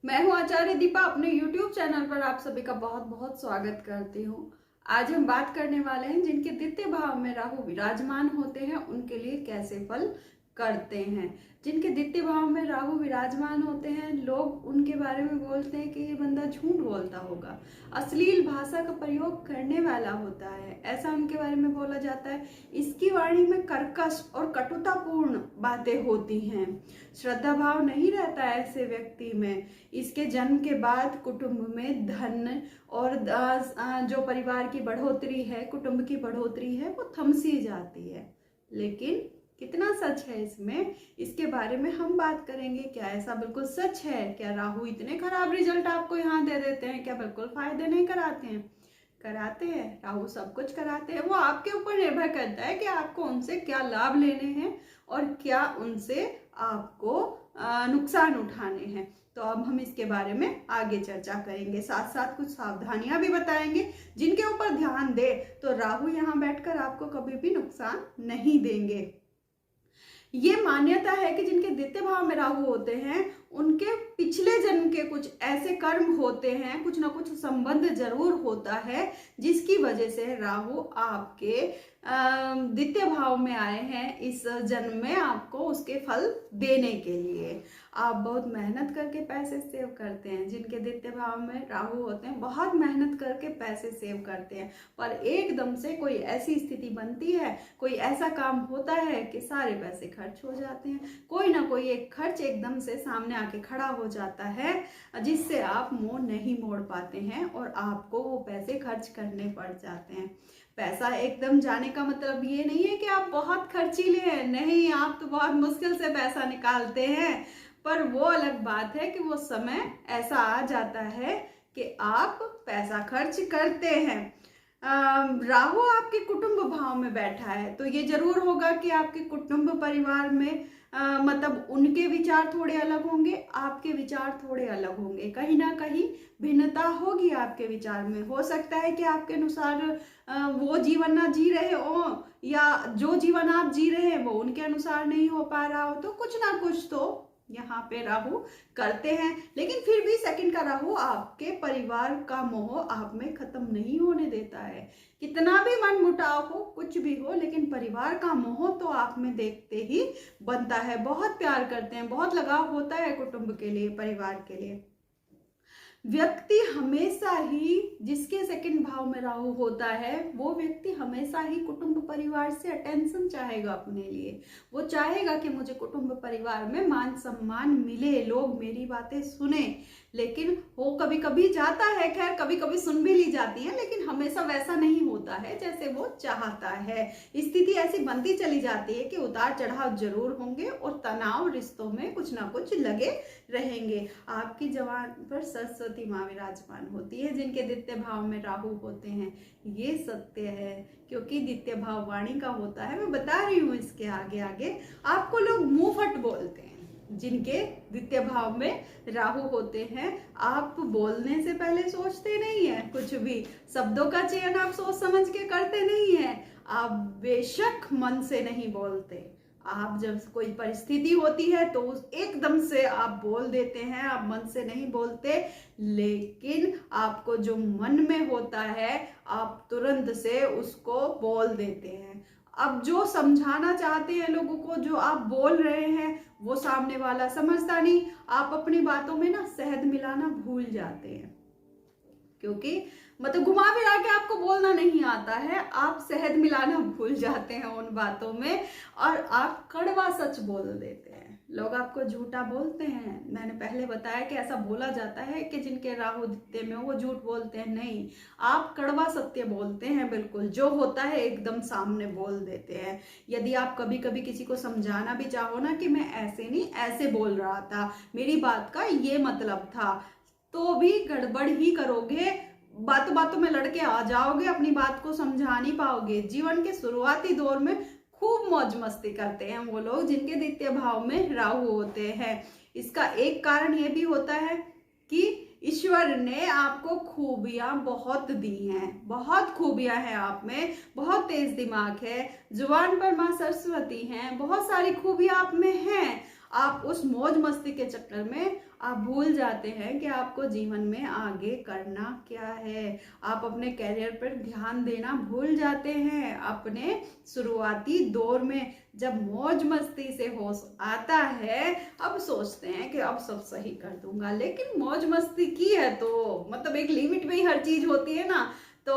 मैं हूं आचार्य दीपा। अपने YouTube चैनल पर आप सभी का बहुत बहुत स्वागत करती हूं। आज हम बात करने वाले हैं जिनके द्वितीय भाव में राहु विराजमान होते हैं उनके लिए कैसे फल करते हैं। जिनके द्वितीय भाव में राहु विराजमान होते हैं, लोग उनके बारे में बोलते हैं कि ये बंदा झूठ बोलता होगा, अश्लील भाषा का प्रयोग करने वाला होता है, ऐसा उनके बारे में बोला जाता है। इसकी वाणी में कर्कश और कटुतापूर्ण बातें होती हैं। श्रद्धा भाव नहीं रहता है ऐसे व्यक्ति में। इसके जन्म के बाद कुटुंब में धन और जो परिवार की बढ़ोतरी है, कुटुंब की बढ़ोतरी है, वो थमसी जाती है। लेकिन कितना सच है इसमें, इसके बारे में हम बात करेंगे। क्या ऐसा बिल्कुल सच है? क्या राहु इतने खराब रिजल्ट आपको यहाँ दे देते हैं? क्या बिल्कुल फायदे नहीं कराते हैं? कराते हैं। राहु सब कुछ कराते हैं। वो आपके ऊपर निर्भर करता है कि आपको उनसे क्या लाभ लेने हैं और क्या उनसे आपको नुकसान उठाने हैं। तो अब हम इसके बारे में आगे चर्चा करेंगे, साथ साथ कुछ सावधानियां भी बताएंगे जिनके ऊपर ध्यान दे तो राहु यहाँ बैठकर आपको कभी भी नुकसान नहीं देंगे। ये मान्यता है कि जिनके द्वितीय भाव में राहु होते हैं उनके पिछले जन्म के कुछ ऐसे कर्म होते हैं, कुछ ना कुछ संबंध जरूर होता है जिसकी वजह से राहु आपके द्वितीय भाव में आए हैं इस जन्म में आपको उसके फल देने के लिए। आप बहुत मेहनत करके पैसे सेव करते हैं। जिनके द्वितीय भाव में राहु होते हैं बहुत मेहनत करके पैसे सेव करते हैं, पर एकदम से कोई ऐसी स्थिति बनती है, कोई ऐसा काम होता है कि सारे पैसे खर्च हो जाते हैं। कोई ना कोई एक खर्च एकदम से सामने आके खड़ा हो जाता है जिससे आप मुंह नहीं मोड़ पाते हैं और आपको वो पैसे खर्च करने पड़ जाते हैं। पैसा एकदम जाने का मतलब ये नहीं है कि आप बहुत खर्चीले हैं, नहीं, आप तो बहुत मुश्किल से पैसा निकालते हैं। पर वो अलग बात है कि वो समय ऐसा आ जाता है कि आप पैसा खर्च करते हैं। राहु आपके कुटुंब भाव में बैठा है तो ये जरूर होगा कि आपके कुटुंब परिवार में मतलब उनके विचार थोड़े अलग होंगे, आपके विचार थोड़े अलग होंगे। कहीं ना कहीं भिन्नता होगी आपके विचार में। हो सकता है कि आपके अनुसार वो जीवन ना जी रहे हो, या जो जीवन आप जी रहे हैं वो उनके अनुसार नहीं हो पा रहा हो। तो कुछ ना कुछ तो यहाँ पे राहु करते हैं। लेकिन फिर भी सेकंड का राहु आपके परिवार का मोह आप में खत्म नहीं होने देता है। कितना भी मन मुटाव हो, कुछ भी हो, लेकिन परिवार का मोह तो आप में देखते ही बनता है। बहुत प्यार करते हैं, बहुत लगाव होता है कुटुंब के लिए, परिवार के लिए। व्यक्ति हमेशा ही, जिसके सेकंड भाव में राहु होता है, वो व्यक्ति हमेशा ही कुटुंब परिवार से अटेंशन चाहेगा अपने लिए। वो चाहेगा कि मुझे कुटुंब परिवार में मान सम्मान मिले, लोग मेरी बातें सुने। लेकिन वो कभी कभी जाता है, खैर कभी कभी सुन भी ली जाती है, लेकिन हमेशा वैसा नहीं होता है जैसे वो चाहता है। स्थिति ऐसी बनती चली जाती है कि उतार चढ़ाव जरूर होंगे और तनाव रिश्तों में कुछ ना कुछ लगे रहेंगे। आपकी जवान पर सरस्वती माँ विराजमान होती है जिनके द्वितीय भाव में राहु होते हैं। ये सत्य है, क्योंकि द्वितीय भाव वाणी का होता है। मैं बता रही हूँ इसके आगे आगे। आपको लोग मुंह फट बोलते हैं जिनके द्वितीय भाव में राहु होते हैं। आप बोलने से पहले सोचते नहीं है, कुछ भी शब्दों का चयन आप सोच समझ के करते नहीं है। आप बेशक मन से नहीं बोलते। आप जब कोई परिस्थिति होती है तो एकदम से आप बोल देते हैं, आप मन से नहीं बोलते। लेकिन आपको जो मन में होता है आप तुरंत से उसको बोल देते हैं। अब जो समझाना चाहते हैं लोगों को, जो आप बोल रहे हैं, वो सामने वाला समझता नहीं। आप अपनी बातों में ना शहद मिलाना भूल जाते हैं, क्योंकि मतलब घुमा फिरा के आपको बोलना नहीं आता है। आप शहद मिलाना भूल जाते हैं उन बातों में और आप कड़वा सच बोल देते हैं। लोग आपको झूठा बोलते हैं। मैंने पहले बताया कि ऐसा बोला जाता है कि जिनके राहु द्वितीय में वो झूठ बोलते हैं। नहीं, आप कड़वा सत्य बोलते हैं। बिल्कुल जो होता है एकदम सामने बोल देते हैं। यदि आप कभी कभी किसी को समझाना भी चाहो ना कि मैं ऐसे नहीं ऐसे बोल रहा था, मेरी बात का ये मतलब था, तो भी गड़बड़ ही करोगे। बातों बातों में लड़के आ जाओगे, अपनी बात को समझा नहीं पाओगे। जीवन के शुरुआती दौर में खूब मौज मस्ती करते हैं वो लोग जिनके द्वितीय भाव में राहु होते हैं। इसका एक कारण ये भी होता है कि ईश्वर ने आपको खूबियां बहुत दी हैं, बहुत खूबियां हैं आप में। बहुत तेज दिमाग है, जुबान पर माँ सरस्वती हैं, बहुत सारी खूबियां आप में हैं। आप उस मौज मस्ती के चक्कर में आप भूल जाते हैं कि आपको जीवन में आगे करना क्या है। आप अपने करियर पर ध्यान देना भूल जाते हैं। अपने शुरुआती दौर में जब मौज मस्ती से होश आता है, अब सोचते हैं कि अब सब सही कर दूंगा, लेकिन मौज मस्ती की है तो मतलब एक लिमिट में ही हर चीज होती है ना, तो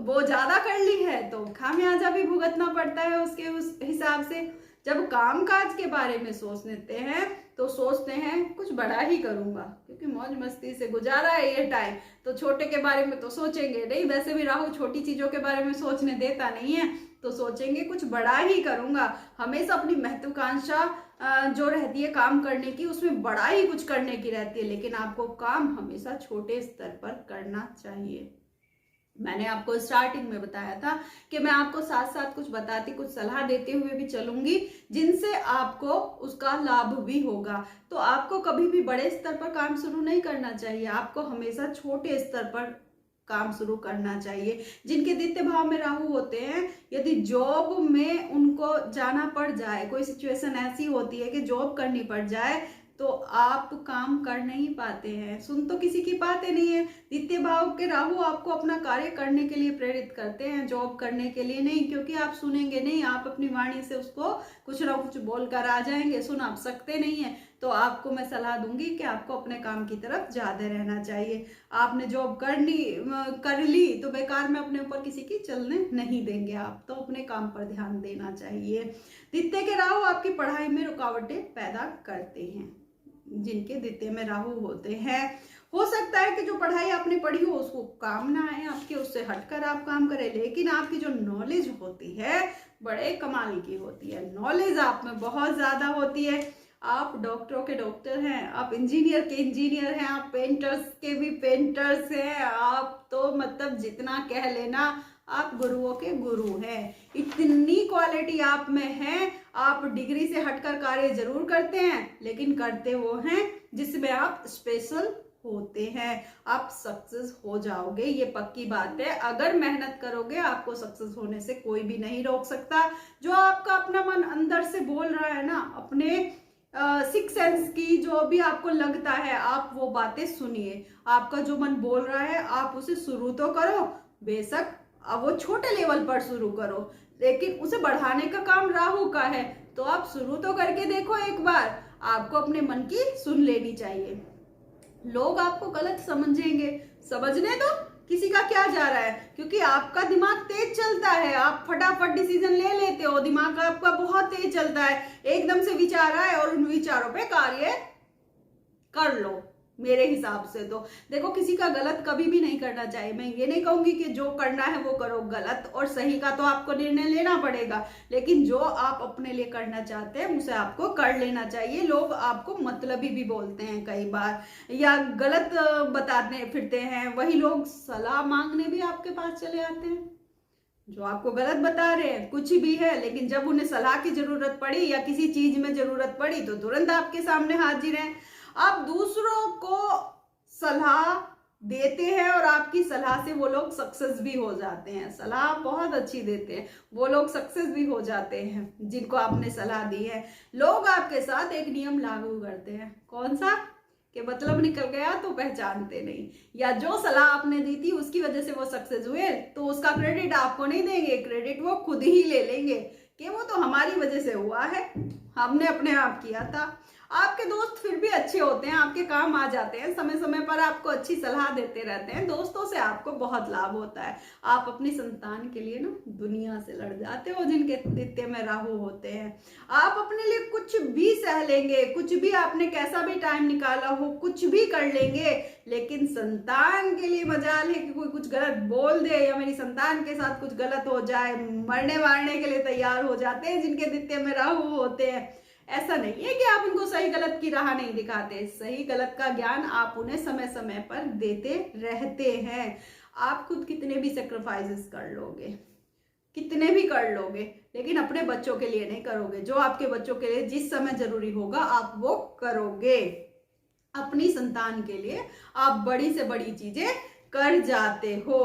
वो ज्यादा कर ली है तो खामियाजा भी भुगतना पड़ता है उसके उस हिसाब से। जब काम काज के बारे में सोच लेते हैं तो सोचते हैं कुछ बड़ा ही करूंगा, क्योंकि मौज मस्ती से गुजारा है ये टाइम, तो छोटे के बारे में तो सोचेंगे नहीं। वैसे भी राहु छोटी चीजों के बारे में सोचने देता नहीं है, तो सोचेंगे कुछ बड़ा ही करूंगा। हमेशा अपनी महत्वाकांक्षा जो रहती है काम करने की, उसमें बड़ा ही कुछ करने की रहती है, लेकिन आपको काम हमेशा छोटे स्तर पर करना चाहिए। मैंने आपको स्टार्टिंग में बताया था कि मैं आपको साथ साथ कुछ बताती, कुछ सलाह देते हुए भी चलूंगी, जिनसे आपको उसका लाभ भी होगा। तो आपको कभी भी बड़े स्तर पर काम शुरू नहीं करना चाहिए, आपको हमेशा छोटे स्तर पर काम शुरू करना चाहिए। जिनके द्वितीय भाव में राहु होते हैं, यदि जॉब में उनको जाना पड़ जाए, कोई सिचुएशन ऐसी होती है कि जॉब करनी पड़ जाए, तो आप काम कर नहीं पाते हैं, सुन तो किसी की पाते नहीं है। द्वितीय भाव के राहु आपको अपना कार्य करने के लिए प्रेरित करते हैं, जॉब करने के लिए नहीं, क्योंकि आप सुनेंगे नहीं, आप अपनी वाणी से उसको कुछ ना कुछ बोलकर आ जाएंगे, सुन आप सकते नहीं है। तो आपको मैं सलाह दूंगी कि आपको अपने काम की तरफ ज्यादा रहना चाहिए। आपने जॉब कर ली तो बेकार में अपने ऊपर किसी की चलने नहीं देंगे, आप तो अपने काम पर ध्यान देना चाहिए। द्वितीय के राहु आपकी पढ़ाई में रुकावटें पैदा करते हैं। जिनके द्वितीय में राहु होते हैं, हो सकता है कि जो पढ़ाई आपने पढ़ी हो उसको काम ना आए आपके, उससे हटकर आप काम करें, लेकिन आपकी जो नॉलेज होती है बड़े कमाल की होती है। नॉलेज आप में बहुत ज्यादा होती है। आप डॉक्टरों के डॉक्टर हैं, आप इंजीनियर के इंजीनियर हैं, आप पेंटर्स के भी पेंटर्स हैं, आप तो मतलब जितना कह लेना आप गुरुओं के गुरु हैं। इतनी क्वालिटी आप में है। आप डिग्री से हटकर कार्य जरूर करते हैं, लेकिन करते वो हैं जिसमें आप स्पेशल होते हैं। आप सक्सेस हो जाओगे, ये पक्की बात है। अगर मेहनत करोगे आपको सक्सेस होने से कोई भी नहीं रोक सकता। जो आपका अपना मन अंदर से बोल रहा है ना, अपने सिक्स सेंस की जो भी आपको लगता है, आप वो बातें सुनिए। आपका जो मन बोल रहा है आप उसे शुरू तो करो, बेशक अब वो छोटे लेवल पर शुरू करो, लेकिन उसे बढ़ाने का काम राहु का है, तो आप शुरू तो करके देखो एक बार। आपको अपने मन की सुन लेनी चाहिए। लोग आपको गलत समझेंगे, समझने दो, किसी का क्या जा रहा है, क्योंकि आपका दिमाग तेज चलता है, आप फटाफट डिसीजन ले लेते हो, दिमाग आपका बहुत तेज चलता है, एकदम से विचार आए और उन विचारों पे कार्य कर लो। मेरे हिसाब से तो देखो, किसी का गलत कभी भी नहीं करना चाहिए। मैं ये नहीं कहूंगी कि जो करना है वो करो, गलत और सही का तो आपको निर्णय लेना पड़ेगा, लेकिन जो आप अपने लिए करना चाहते हैं उसे आपको कर लेना चाहिए। लोग आपको मतलबी भी बोलते हैं कई बार, या गलत बताते फिरते हैं, वही लोग सलाह मांगने भी आपके पास चले आते हैं जो आपको गलत बता रहे हैं, कुछ भी है, लेकिन जब उन्हें सलाह की जरूरत पड़ी या किसी चीज में जरूरत पड़ी तो तुरंत आपके सामने हाजिर हैं। आप दूसरों को सलाह देते हैं और आपकी सलाह से वो लोग सक्सेस भी हो जाते हैं। सलाह बहुत अच्छी देते हैं, वो लोग सक्सेस भी हो जाते हैं जिनको आपने सलाह दी है। लोग आपके साथ एक नियम लागू करते हैं, कौन सा, कि मतलब निकल गया तो पहचानते नहीं, या जो सलाह आपने दी थी उसकी वजह से वो सक्सेस हुए तो उसका क्रेडिट आपको नहीं देंगे, क्रेडिट वो खुद ही ले लेंगे कि वो तो हमारी वजह से हुआ है, हमने अपने आप किया था। आपके दोस्त फिर भी अच्छे होते हैं, आपके काम आ जाते हैं, समय समय पर आपको अच्छी सलाह देते रहते हैं, दोस्तों से आपको बहुत लाभ होता है। आप अपनी संतान के लिए ना दुनिया से लड़ जाते हो जिनके द्वितीय में राहु होते हैं। आप अपने लिए कुछ भी सह लेंगे, कुछ भी आपने कैसा भी टाइम निकाला हो कुछ भी कर लेंगे, लेकिन संतान के लिए मजाल है कि कोई कुछ गलत बोल दे या मेरी संतान के साथ कुछ गलत हो जाए, मरने मारने के लिए तैयार हो जाते हैं जिनके द्वितीय में राहु होते हैं। ऐसा नहीं है कि आप उनको सही गलत की राह नहीं दिखाते, सही गलत का ज्ञान आप उन्हें समय समय पर देते रहते हैं। आप खुद कितने भी सेक्रीफाइसेस कर लोगे, कितने भी कर लोगे, लेकिन अपने बच्चों के लिए नहीं करोगे। जो आपके बच्चों के लिए जिस समय जरूरी होगा आप वो करोगे। अपनी संतान के लिए आप बड़ी से बड़ी चीजें कर जाते हो।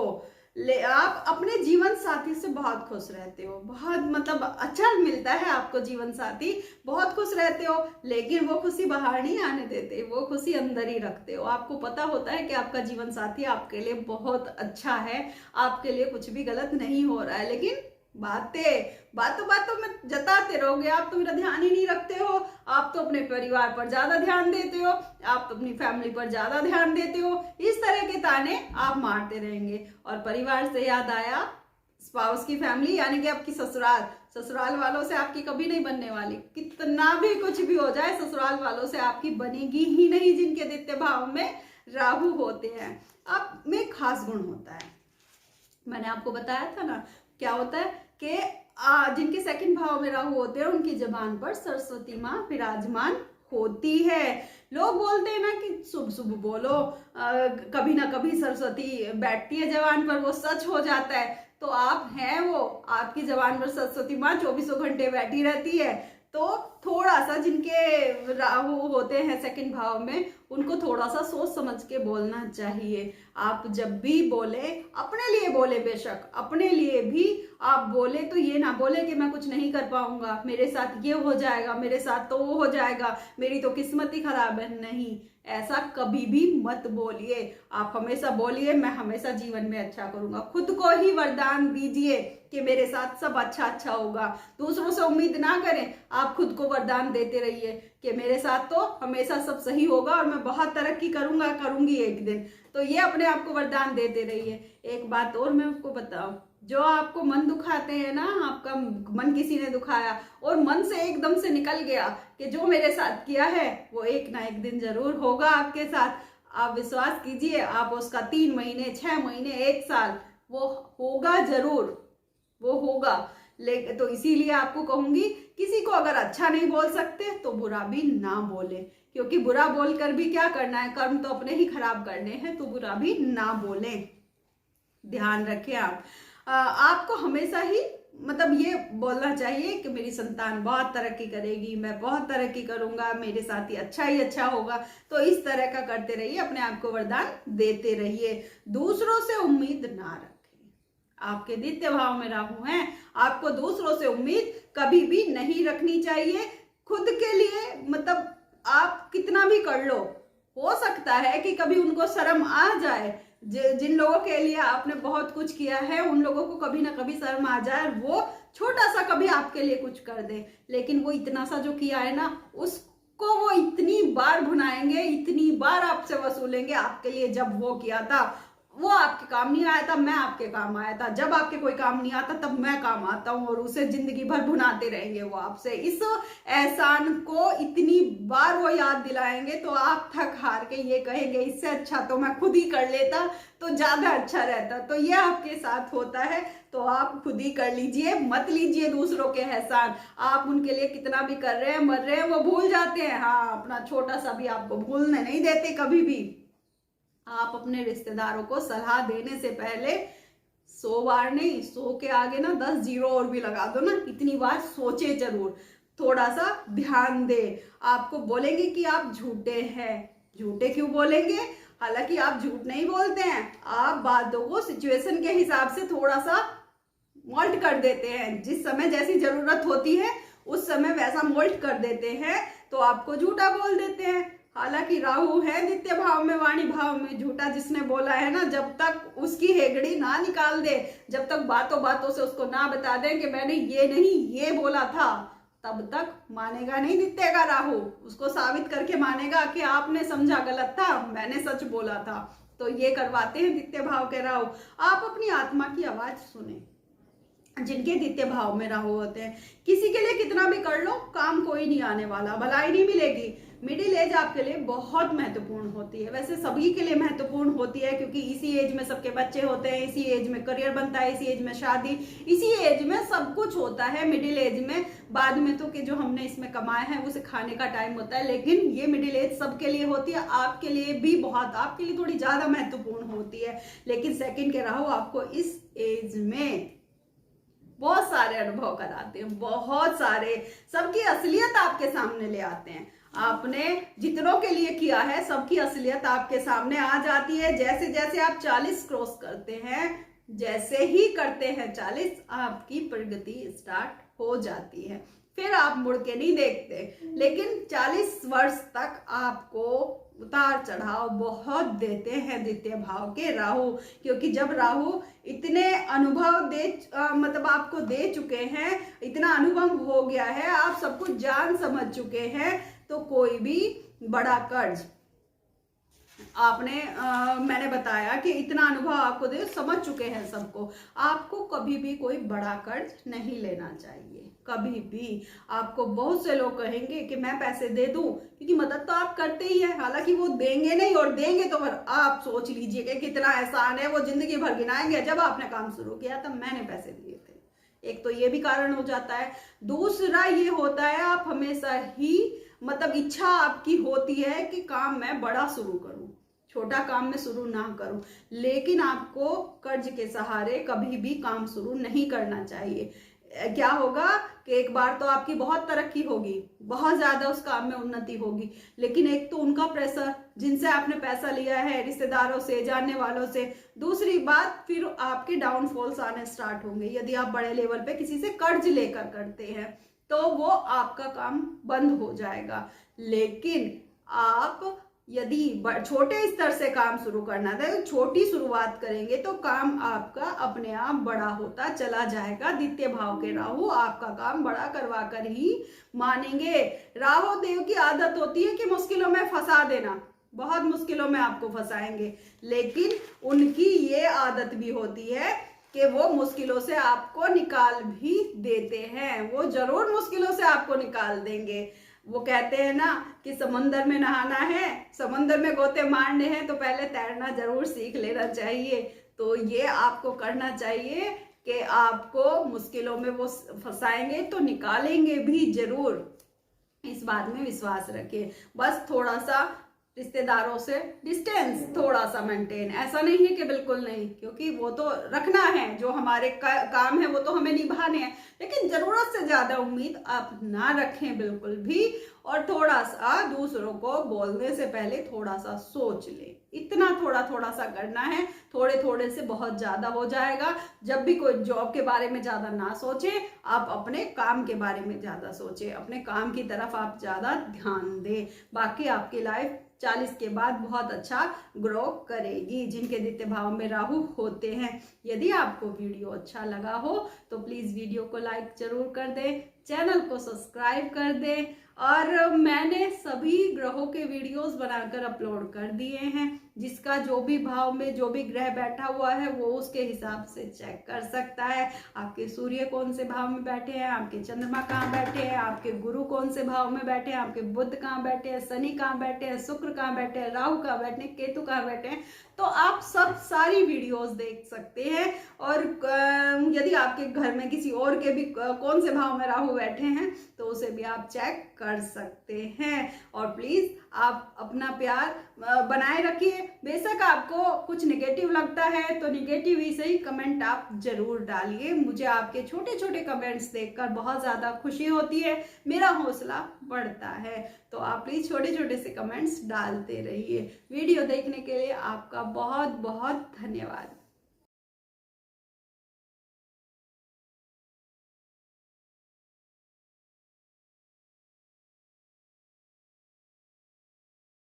आप अपने जीवन साथी से बहुत खुश रहते हो, बहुत मतलब अच्छा मिलता है आपको जीवन साथी, बहुत खुश रहते हो, लेकिन वो खुशी बाहर नहीं आने देते, वो खुशी अंदर ही रखते हो। आपको पता होता है कि आपका जीवन साथी आपके लिए बहुत अच्छा है, आपके लिए कुछ भी गलत नहीं हो रहा है, लेकिन बातों बातों में जताते रहोगे। आप तो मेरा ध्यान ही नहीं रखते हो, आप तो अपने परिवार पर ज्यादा ध्यान देते हो, आप तो अपनी फैमिली पर ज्यादा ध्यान देते हो, इस तरह के ताने आप मारते रहेंगे। और परिवार से याद आया, स्पाउस की फैमिली यानी कि आपकी ससुराल वालों से आपकी कभी नहीं बनने वाली। कितना भी कुछ भी हो जाए, ससुराल वालों से आपकी बनेगी ही नहीं, जिनके द्वितीय भाव में राहु होते हैं। आप में खास गुण होता है, मैंने आपको बताया था ना, क्या होता है कि जिनके सेकंड भाव में राहु होते हैं उनकी जबान पर सरस्वती माँ विराजमान होती है। लोग बोलते हैं ना कि शुभ शुभ बोलो, कभी ना कभी सरस्वती बैठती है जबान पर, वो सच हो जाता है। तो आप हैं वो, आपकी जबान पर सरस्वती माँ 24 घंटे बैठी रहती है। तो थोड़ा सा जिनके राहु होते हैं सेकंड भाव में, उनको थोड़ा सा सोच समझ के बोलना चाहिए। आप जब भी बोले, अपने लिए बोले, बेशक अपने लिए भी आप बोले तो ये ना बोले कि मैं कुछ नहीं कर पाऊंगा, मेरे साथ ये हो जाएगा, मेरे साथ तो वो हो जाएगा, मेरी तो किस्मत ही खराब है। नहीं, ऐसा कभी भी मत बोलिए। आप हमेशा बोलिए मैं हमेशा जीवन में अच्छा करूंगा। खुद को ही वरदान दीजिए कि मेरे साथ सब अच्छा अच्छा होगा। दूसरों से उम्मीद ना करें, आप खुद को वरदान देते रहिए कि मेरे साथ तो हमेशा सब सही होगा और मैं बहुत तरक्की करूंगी एक दिन। तो ये अपने आप को वरदान देते रहिए। एक बात और मैं आपको बताऊं, जो आपको मन दुखाते हैं ना, आपका मन किसी ने दुखाया और मन से एकदम से निकल गया कि जो मेरे साथ किया है वो एक ना एक दिन जरूर होगा आपके साथ। आप विश्वास कीजिए, आप उसका 3 महीने 6 महीने 1 साल, वो होगा जरूर, वो होगा। लेकिन तो इसीलिए आपको कहूंगी, किसी को अगर अच्छा नहीं बोल सकते तो बुरा भी ना बोले, क्योंकि बुरा बोलकर भी क्या करना है, कर्म तो अपने ही खराब करने हैं। तो बुरा भी ना बोले, ध्यान रखें आप। आपको हमेशा ही मतलब ये बोलना चाहिए कि मेरी संतान बहुत तरक्की करेगी, मैं बहुत तरक्की करूंगा, मेरे साथ ही अच्छा होगा। तो इस तरह का करते रहिए, अपने आप को वरदान देते रहिए। दूसरों से उम्मीद ना रखें। आपके द्वितीय भाव में राहु है, आपको दूसरों से उम्मीद कभी भी नहीं रखनी चाहिए। खुद के लिए मतलब आप कितना भी कर लो, हो सकता है कि कभी उनको शर्म आ जाए। जिन लोगों के लिए आपने बहुत कुछ किया है, उन लोगों को कभी ना कभी शर्म आ जाए, वो छोटा सा कभी आपके लिए कुछ कर दे, लेकिन वो इतना सा जो किया है ना, उसको वो इतनी बार भुनाएंगे, इतनी बार आपसे वसूलेंगे। आपके लिए जब वो किया था, वो आपके काम नहीं आया था, मैं आपके काम आया था। जब आपके कोई काम नहीं आता तब मैं काम आता हूँ, और उसे जिंदगी भर भुनाते रहेंगे वो आपसे। इस एहसान को इतनी बार वो याद दिलाएंगे तो आप थक हार के ये कहेंगे, इससे अच्छा तो मैं खुद ही कर लेता तो ज्यादा अच्छा रहता। तो ये आपके साथ होता है, तो आप खुद ही कर लीजिए, मत लीजिए दूसरों के एहसान। आप उनके लिए कितना भी कर रहे हैं, मर रहे हैं, वो भूल जाते हैं। हाँ, अपना छोटा सा भी आपको भूलने नहीं देते कभी भी। आप अपने रिश्तेदारों को सलाह देने से पहले 100 बार नहीं, 100 के आगे ना 10 जीरो और भी लगा दो ना, इतनी बार सोचे जरूर, थोड़ा सा ध्यान दे। आपको बोलेंगे कि आप झूठे हैं, झूठे क्यों बोलेंगे? हालांकि आप झूठ नहीं बोलते हैं, आप बातों को सिचुएशन के हिसाब से थोड़ा सा मोल्ड कर देते हैं। जिस समय जैसी जरूरत होती है उस समय वैसा मोल्ड कर देते हैं, तो आपको झूठा बोल देते हैं। हालांकि राहु है द्वितीय भाव में, वाणी भाव में। झूठा जिसने बोला है ना, जब तक उसकी हेगड़ी ना निकाल दे, जब तक बातों बातों से उसको ना बता दें कि मैंने ये नहीं ये बोला था, तब तक मानेगा नहीं द्वितीय का राहु। उसको साबित करके मानेगा कि आपने समझा गलत था, मैंने सच बोला था। तो ये करवाते हैं द्वितीय भाव के राहु। आप अपनी आत्मा की आवाज सुने। जिनके द्वितीय भाव में राहु होते हैं, किसी के लिए कितना भी कर लो, काम कोई नहीं आने वाला, भलाई नहीं मिलेगी। मिडिल एज आपके लिए बहुत महत्वपूर्ण होती है, वैसे सभी के लिए महत्वपूर्ण होती है, क्योंकि इसी एज में सबके बच्चे होते हैं, इसी एज में करियर बनता है, इसी एज में शादी, इसी एज में सब कुछ होता है। मिडिल एज में बाद में तो कि जो हमने इसमें कमाया है उसे खाने का टाइम होता है, लेकिन ये मिडिल एज सबके लिए होती है। आपके लिए भी बहुत, आपके लिए थोड़ी ज्यादा महत्वपूर्ण होती है। लेकिन सेकंड के राहु आपको इस एज में बहुत सारे अनुभव कराते हैं, बहुत सारे, सबकी असलियत आपके सामने ले आते हैं। आपने जितनों के लिए किया है सबकी असलियत आपके सामने आ जाती है। जैसे जैसे आप 40 क्रॉस करते हैं, जैसे ही करते हैं 40 आपकी प्रगति स्टार्ट हो जाती है, फिर आप मुड़ के नहीं देखते। लेकिन 40 वर्ष तक आपको उतार चढ़ाव बहुत देते हैं द्वितीय भाव के राहु, क्योंकि जब राहु इतने अनुभव मतलब आपको दे चुके हैं, इतना अनुभव हो गया है, आप सब कुछ जान समझ चुके हैं, तो कोई भी बड़ा कर्ज आपने मैंने बताया कि इतना अनुभव आपको दे, समझ चुके हैं सबको, आपको कभी भी कोई बड़ा कर्ज नहीं लेना चाहिए। कभी भी आपको बहुत से लोग कहेंगे कि मैं पैसे दे दूं, क्योंकि मदद तो आप करते ही है, हालांकि वो देंगे नहीं, और देंगे तो फिर आप सोच लीजिए कि कितना एहसान है, वो जिंदगी भर गिनाएंगे। जब आपने काम शुरू किया तब मैंने पैसे दिए थे, एक तो ये भी कारण हो जाता है। दूसरा ये होता है आप हमेशा ही मतलब इच्छा आपकी होती है कि काम मैं बड़ा शुरू करूं, छोटा काम में शुरू ना करूं, लेकिन आपको कर्ज के सहारे कभी भी काम शुरू नहीं करना चाहिए। क्या होगा कि एक बार तो आपकी बहुत तरक्की होगी, बहुत ज्यादा उस काम में उन्नति होगी, लेकिन एक तो उनका प्रेशर जिनसे आपने पैसा लिया है, रिश्तेदारों से, जानने वालों से, दूसरी बात फिर आपके डाउनफॉल्स आने स्टार्ट होंगे। यदि आप बड़े लेवल पे किसी से कर्ज लेकर करते हैं तो वो आपका काम बंद हो जाएगा। लेकिन आप यदि छोटे स्तर से काम शुरू करना था, छोटी शुरुआत करेंगे तो काम आपका अपने आप बड़ा होता चला जाएगा। द्वितीय भाव के राहु आपका काम बड़ा करवा कर ही मानेंगे। राहु देव की आदत होती है कि मुश्किलों में फंसा देना, बहुत मुश्किलों में आपको फंसाएंगे, लेकिन उनकी ये आदत भी होती है कि वो मुश्किलों से आपको निकाल भी देते हैं, वो जरूर मुश्किलों से आपको निकाल देंगे। वो कहते हैं ना कि समंदर में नहाना है, समंदर में गोते मारने हैं, तो पहले तैरना जरूर सीख लेना चाहिए। तो ये आपको करना चाहिए कि आपको मुश्किलों में वो फंसाएंगे तो निकालेंगे भी जरूर, इस बात में विश्वास रखिए। बस थोड़ा सा रिश्तेदारों से डिस्टेंस थोड़ा सा मेंटेन, ऐसा नहीं है कि बिल्कुल नहीं, क्योंकि वो तो रखना है, जो हमारे काम है वो तो हमें निभाने हैं, लेकिन जरूरत से ज्यादा उम्मीद आप ना रखें बिल्कुल भी। और थोड़ा सा दूसरों को बोलने से पहले थोड़ा सा सोच ले, इतना थोड़ा थोड़ा सा करना है, थोड़े थोड़े से बहुत ज्यादा हो जाएगा। जब भी कोई जॉब के बारे में ज्यादा ना सोचे, आप अपने काम के बारे में ज्यादा सोचे, अपने काम की तरफ आप ज्यादा ध्यान दें, बाकी आपकी लाइफ 40 के बाद बहुत अच्छा ग्रो करेगी। जिनके द्वितीय भाव में राहु होते हैं, यदि आपको वीडियो अच्छा लगा हो तो प्लीज वीडियो को लाइक जरूर कर दें, चैनल को सब्सक्राइब कर दें, और मैंने सभी ग्रहों के वीडियोस बनाकर अपलोड कर दिए हैं। जिसका जो भी भाव में जो भी ग्रह बैठा हुआ है वो उसके हिसाब से चेक कर सकता है। आपके सूर्य कौन से भाव में बैठे हैं, आपके चंद्रमा कहाँ बैठे हैं, आपके गुरु कौन से भाव में बैठे हैं, आपके बुध कहाँ बैठे हैं, शनि कहाँ बैठे हैं, शुक्र कहाँ बैठे हैं, राहु कहाँ बैठे हैं, केतु कहाँ बैठे हैं, तो आप सब सारी वीडियोस देख सकते हैं। और यदि आपके घर में किसी और के भी कौन से भाव में राहु बैठे हैं तो उसे भी आप चेक कर सकते हैं। और प्लीज आप अपना प्यार बनाए रखिए। बेशक आपको कुछ नेगेटिव लगता है तो नेगेटिव ही सही कमेंट आप जरूर डालिए, मुझे आपके छोटे छोटे कमेंट्स देखकर बहुत ज्यादा खुशी होती है, मेरा हौसला बढ़ता है। तो आप प्लीज छोटे छोटे से कमेंट्स डालते रहिए। वीडियो देखने के लिए आपका बहुत बहुत धन्यवाद।